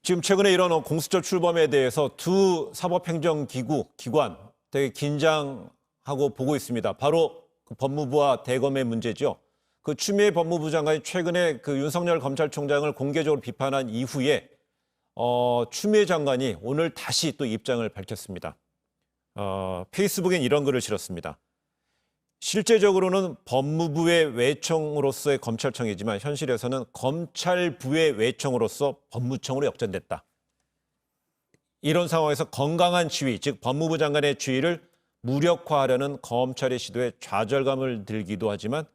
지금 최근에 이런 공수처 출범에 대해서 두 사법행정기관 되게 긴장하고 보고 있습니다. 바로 그 법무부와 대검의 문제죠. 그 추미애 법무부 장관이 최근에 그 윤석열 검찰총장을 공개적으로 비판한 이후에 추미애 장관이 오늘 다시 또 입장을 밝혔습니다. 페이스북엔 이런 글을 실었습니다. 실제적으로는 법무부의 외청으로서의 검찰청이지만 현실에서는 검찰부의 외청으로서 법무청으로 역전됐다. 이런 상황에서 건강한 지위, 즉 법무부 장관의 지위를 무력화하려는 검찰의 시도에 좌절감을 들기도 하지만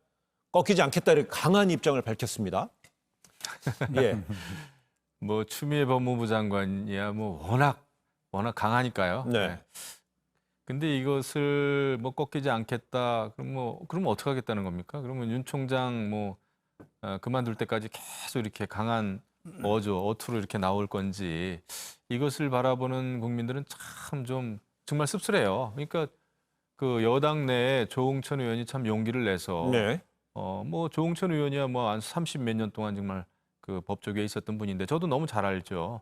꺾이지 않겠다는 강한 입장을 밝혔습니다. 예. 뭐 추미애 법무부 장관이야 뭐 워낙 강하니까요. 네. 네. 근데 이것을 뭐 꺾이지 않겠다. 그럼 어떻게 하겠다는 겁니까? 그러면 윤 총장 그만둘 때까지 계속 이렇게 강한 어투로 이렇게 나올 건지 이것을 바라보는 국민들은 참 정말 씁쓸해요. 그러니까 그 여당 내에 조응천 의원이 참 용기를 내서 네. 뭐 조응천 의원이야 뭐 한 30 몇 년 동안 정말 그 법조계에 있었던 분인데 저도 너무 잘 알죠.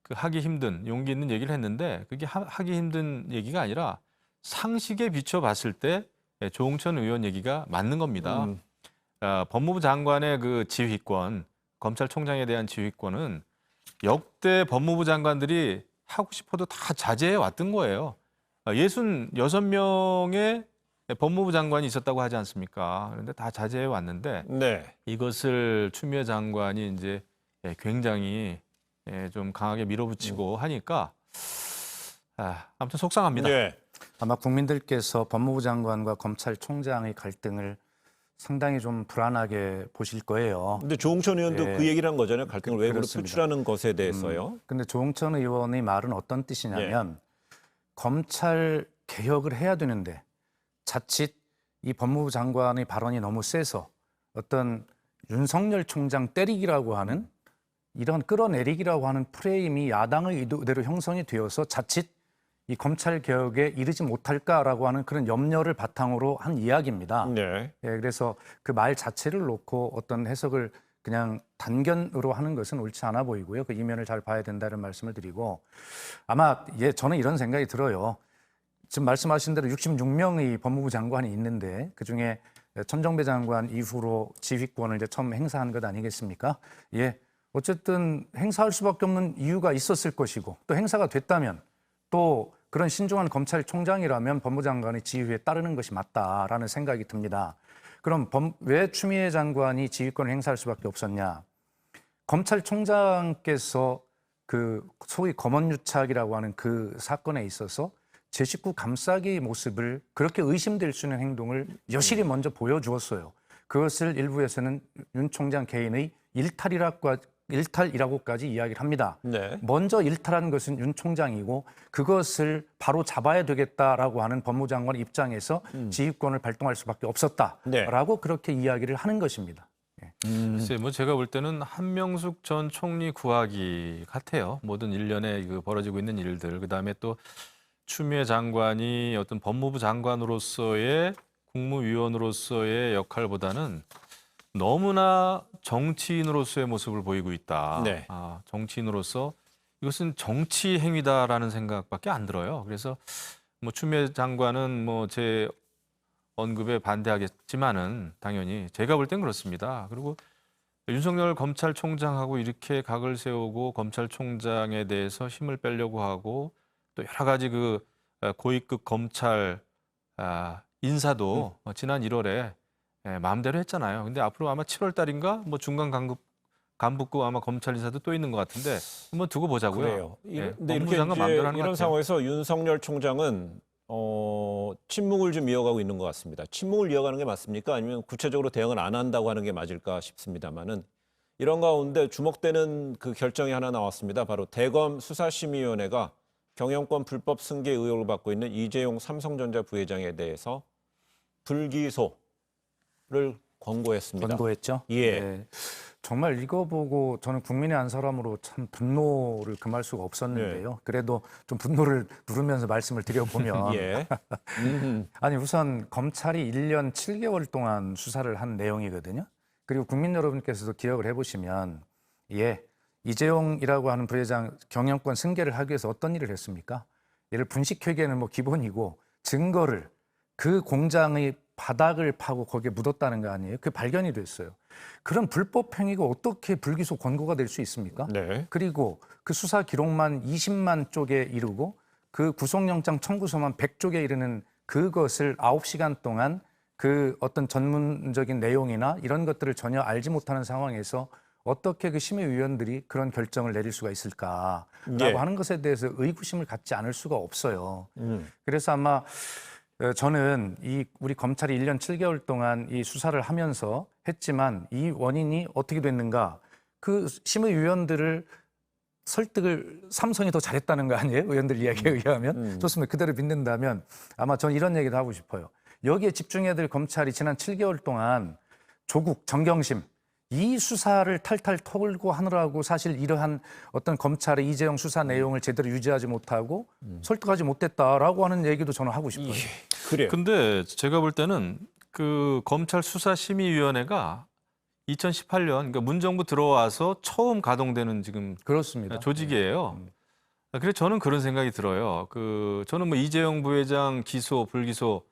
그 하기 힘든 용기 있는 얘기를 했는데 그게 하기 힘든 얘기가 아니라 상식에 비춰봤을 때 조응천 의원 얘기가 맞는 겁니다. 법무부 장관의 그 지휘권, 검찰총장에 대한 지휘권은 역대 법무부 장관들이 하고 싶어도 다 자제해 왔던 거예요. 66명의 법무부 장관이 있었다고 하지 않습니까? 그런데 다 자제해 왔는데 네. 이것을 추미애 장관이 이제 굉장히 좀 강하게 밀어붙이고 하니까 아무튼 속상합니다. 네. 아마 국민들께서 법무부 장관과 검찰총장의 갈등을 상당히 좀 불안하게 보실 거예요. 근데 조응천 의원도 예. 그 얘기를 한 거잖아요. 갈등을 외부로 그렇습니다. 표출하는 것에 대해서요. 근데 조응천 의원의 말은 어떤 뜻이냐면 검찰 개혁을 해야 되는데 자칫 이 법무부 장관의 발언이 너무 세서 어떤 윤석열 총장 때리기라고 하는 이런 끌어내리기라고 하는 프레임이 야당의 의도대로 형성이 되어서 자칫 이 검찰 개혁에 이르지 못할까라고 하는 그런 염려를 바탕으로 한 이야기입니다. 네. 예, 그래서 그 말 자체를 놓고 어떤 해석을 그냥 단견으로 하는 것은 옳지 않아 보이고요. 그 이면을 잘 봐야 된다는 말씀을 드리고 아마 저는 이런 생각이 들어요. 지금 말씀하신 대로 66명의 법무부 장관이 있는데 그중에 천정배 장관 이후로 지휘권을 이제 처음 행사한 것 아니겠습니까? 예. 어쨌든 행사할 수밖에 없는 이유가 있었을 것이고 또 행사가 됐다면 또 그런 신중한 검찰총장이라면 법무부 장관의 지휘에 따르는 것이 맞다라는 생각이 듭니다. 그럼 왜 추미애 장관이 지휘권을 행사할 수밖에 없었냐? 검찰총장께서 그 소위 검언유착이라고 하는 그 사건에 있어서 제 식구 감싸기 모습을 그렇게 의심될 수 있는 행동을 여실히 먼저 보여주었어요. 그것을 일부에서는 윤 총장 개인의 일탈이라고까지 이야기를 합니다. 네. 먼저 일탈한 것은 윤 총장이고 그것을 바로 잡아야 되겠다라고 하는 법무부 장관 입장에서 지휘권을 발동할 수밖에 없었다라고 그렇게 이야기를 하는 것입니다. 글쎄, 뭐 제가 볼 때는 한명숙 전 총리 구하기 같아요. 모든 일련에 그 벌어지고 있는 일들, 그다음에 또 추미애 장관이 어떤 법무부 장관으로서의 국무위원으로서의 역할보다는 너무나 정치인으로서의 모습을 보이고 있다. 네. 정치인으로서 이것은 정치 행위다라는 생각밖에 안 들어요. 그래서 뭐 추미애 장관은 뭐 제 언급에 반대하겠지만은 당연히 제가 볼 땐 그렇습니다. 그리고 윤석열 검찰총장하고 이렇게 각을 세우고 검찰총장에 대해서 힘을 빼려고 하고 또 여러 가지 그 고위급 검찰 인사도 지난 1월에 마음대로 했잖아요. 근데 앞으로 아마 7월 달인가 뭐 중간 간부급 아마 검찰 인사도 또 있는 것 같은데 한번 두고 보자고요. 그래요. 네, 근데 법무부 이렇게 장관 마음대로 하는 것 이런 같아요. 상황에서 윤석열 총장은 침묵을 좀 이어가고 있는 것 같습니다. 침묵을 이어가는 게 맞습니까? 아니면 구체적으로 대응을 안 한다고 하는 게 맞을까 싶습니다만은 이런 가운데 주목되는 그 결정이 하나 나왔습니다. 바로 대검 수사심의위원회가 경영권 불법 승계 의혹을 받고 있는 이재용 삼성전자 부회장에 대해서 불기소를 권고했습니다. 권고했죠. 예. 네. 정말 이거 보고 저는 국민의 한 사람으로 참 분노를 금할 수가 없었는데요. 그래도 좀 분노를 누르면서 말씀을 드려보면 예. 아니 우선 검찰이 1년 7개월 동안 수사를 한 내용이거든요. 그리고 국민 여러분께서도 기억을 해보시면 이재용이라고 하는 부회장 경영권 승계를 하기 위해서 어떤 일을 했습니까? 얘를 분식회계는 뭐 기본이고 증거를 그 공장의 바닥을 파고 거기에 묻었다는 거 아니에요? 그게 발견이 됐어요. 그런 불법 행위가 어떻게 불기소 권고가 될 수 있습니까? 네. 그리고 그 수사 기록만 20만 쪽에 이르고 그 구속영장 청구서만 100쪽에 이르는 그것을 9시간 동안 그 어떤 전문적인 내용이나 이런 것들을 전혀 알지 못하는 상황에서 어떻게 그 심의위원들이 그런 결정을 내릴 수가 있을까라고 예. 하는 것에 대해서 의구심을 갖지 않을 수가 없어요. 그래서 아마 저는 이 우리 검찰이 1년 7개월 동안 이 수사를 하면서 했지만 이 원인이 어떻게 됐는가? 그 심의위원들을 설득을 삼성이 더 잘했다는 거 아니에요? 의원들 이야기에 의하면. 좋습니다. 그대로 믿는다면 아마 저는 이런 얘기도 하고 싶어요. 여기에 집중해야 될 검찰이 지난 7개월 동안 조국, 정경심 이 수사를 탈탈 털고 하느라고 사실 이러한 어떤 검찰의 이재용 수사 내용을 제대로 유지하지 못하고 설득하지 못했다라고 하는 얘기도 저는 하고 싶어요. 그래요. 근데 제가 볼 때는 그 검찰 수사심의위원회가 2018년 그러니까 문정부 들어와서 처음 가동되는 지금 그렇습니다. 조직이에요. 그래서 저는 그런 생각이 들어요. 저는 뭐 이재용 부회장 기소 불기소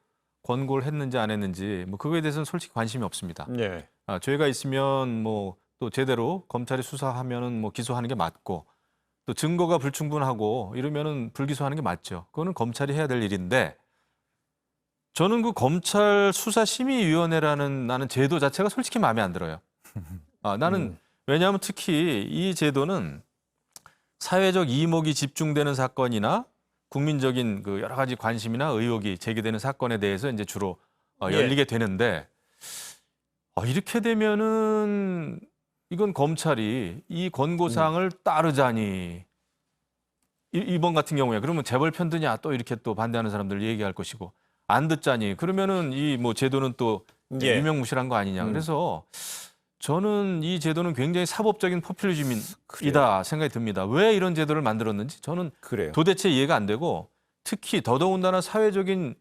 권고를 했는지 안 했는지 뭐 그거에 대해서는 솔직히 관심이 없습니다. 네. 죄가 있으면 뭐 또 제대로 검찰이 수사하면은 뭐 기소하는 게 맞고 또 증거가 불충분하고 이러면은 불기소하는 게 맞죠. 그거는 검찰이 해야 될 일인데 저는 그 검찰 수사심의위원회라는 나는 제도 자체가 솔직히 마음에 안 들어요. 나는 왜냐하면 특히 이 제도는 사회적 이목이 집중되는 사건이나 국민적인 그 여러 가지 관심이나 의혹이 제기되는 사건에 대해서 이제 주로 열리게 되는데 이렇게 되면은 이건 검찰이 이 권고사항을 따르자니 이번 같은 경우에 그러면 재벌 편드냐 또 이렇게 또 반대하는 사람들 얘기할 것이고 안 듣자니 그러면은 이 뭐 제도는 또 예. 유명무실한 거 아니냐. 그래서 저는 이 제도는 굉장히 사법적인 포퓰리즘이다 생각이 듭니다. 왜 이런 제도를 만들었는지 저는 그래요. 도대체 이해가 안 되고 특히 더더군다나 사회적인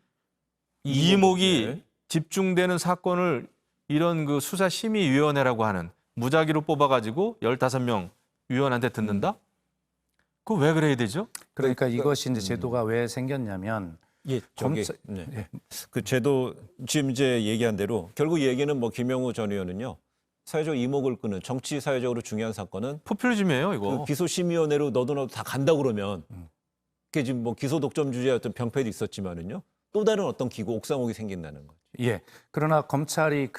이목이 네. 집중되는 사건을 이런 그 수사심의위원회라고 하는 무작위로 뽑아가지고 15명 위원한테 듣는다? 그거 왜 그래야 되죠? 그러니까 이것이 이제 제도가 왜 생겼냐면 예, 저기 검찰- 네. 그 제도 지금 이제 얘기한 대로 결국 얘기는 뭐 김영우 전 의원은요. 사회적 이목을 끄는 정치 사회적으로 중요한 사건은 포퓰리즘이에요, 이거. 그 기소심의위원회로 너도 다 간다 그러면 그게 지금 뭐 기소 독점 주제의 어떤 병폐도 있었지만은요. 또 다른 어떤 기구 옥상옥이 생긴다는 거죠. 예. 그러나 검찰이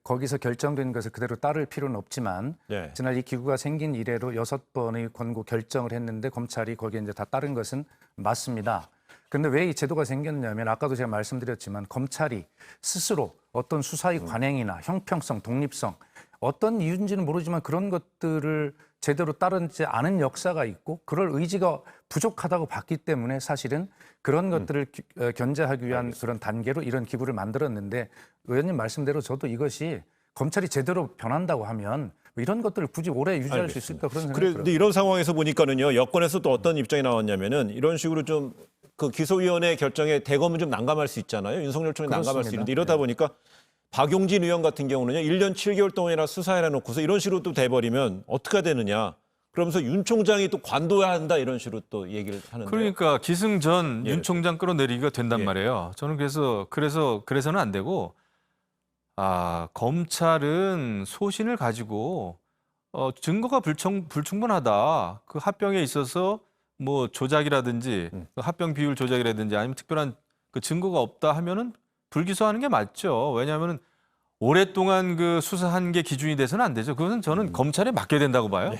거기서 결정된 것을 그대로 따를 필요는 없지만 네. 지난 이 기구가 생긴 이래로 6번의 권고 결정을 했는데 검찰이 거기에 이제 다 따른 것은 맞습니다. 그런데 왜 이 제도가 생겼냐면 아까도 제가 말씀드렸지만 검찰이 스스로 어떤 수사의 관행이나 형평성, 독립성 어떤 이유인지는 모르지만 그런 것들을 제대로 따르지 않은 역사가 있고 그럴 의지가 부족하다고 봤기 때문에 사실은 그런 것들을 견제하기 위한 그런 단계로 이런 기구를 만들었는데 의원님 말씀대로 저도 이것이 검찰이 제대로 변한다고 하면 뭐 이런 것들을 굳이 오래 유지할 수 있을까 그런 생각이 들어요. 그런데 이런 상황에서 보니까는요. 여권에서 또 어떤 입장이 나왔냐면은 이런 식으로 좀 그 기소위원회 결정에 대검은 좀 난감할 수 있잖아요. 윤석열 총리 난감할 수 그렇습니다. 있는데 이러다 보니까 박용진 의원 같은 경우는요. 1년 7개월 동안이나 수사해라 놓고서 이런 식으로 또 돼버리면 어떻게 되느냐. 그러면서 윤 총장이 또 관둬야 한다 이런 식으로 또 얘기를 하는데. 그러니까 기승전 예. 윤 총장 끌어내리기가 된단 예. 말이에요. 저는 그래서는 안 되고 검찰은 소신을 가지고 증거가 불충분하다. 그 합병에 있어서 뭐 조작이라든지 그 합병 비율 조작이라든지 아니면 특별한 그 증거가 없다 하면은 불기소하는 게 맞죠. 왜냐하면은 오랫동안 그 수사한 게 기준이 돼서는 안 되죠. 그것은 저는 검찰에 맡겨야 된다고 봐요.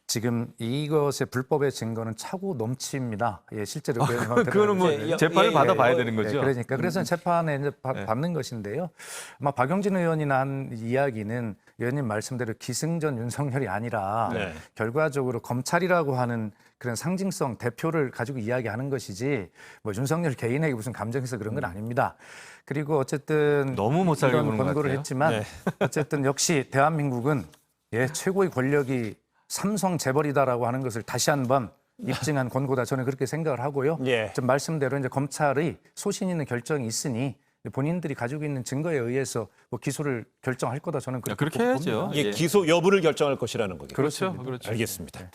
지금 이것의 불법의 증거는 차고 넘칩니다. 예, 실제로 그거는 뭐 예, 재판을 예, 받아봐야 예, 되는 네, 거죠. 그러니까 그래서 재판에 이제 받는 것인데요. 아마 박용진 의원이 한 이야기는 의원님 말씀대로 기승전 윤석열이 아니라 네. 결과적으로 검찰이라고 하는 그런 상징성 대표를 가지고 이야기하는 것이지 뭐 윤석열 개인에게 무슨 감정에서 그런 건 아닙니다. 그리고 어쨌든 너무 못 살게 이런 구는 것 권고를 같아요. 했지만 네. 어쨌든 역시 대한민국은 최고의 권력이 삼성 재벌이다라고 하는 것을 다시 한번 입증한 권고다. 저는 그렇게 생각을 하고요. 예. 좀 말씀대로 이제 검찰의 소신 있는 결정이 있으니 본인들이 가지고 있는 증거에 의해서 뭐 기소를 결정할 거다 저는 그렇게 그렇게 해야죠. 봅니다. 이게 기소 여부를 결정할 것이라는 거겠죠. 그렇죠. 그렇죠. 알겠습니다.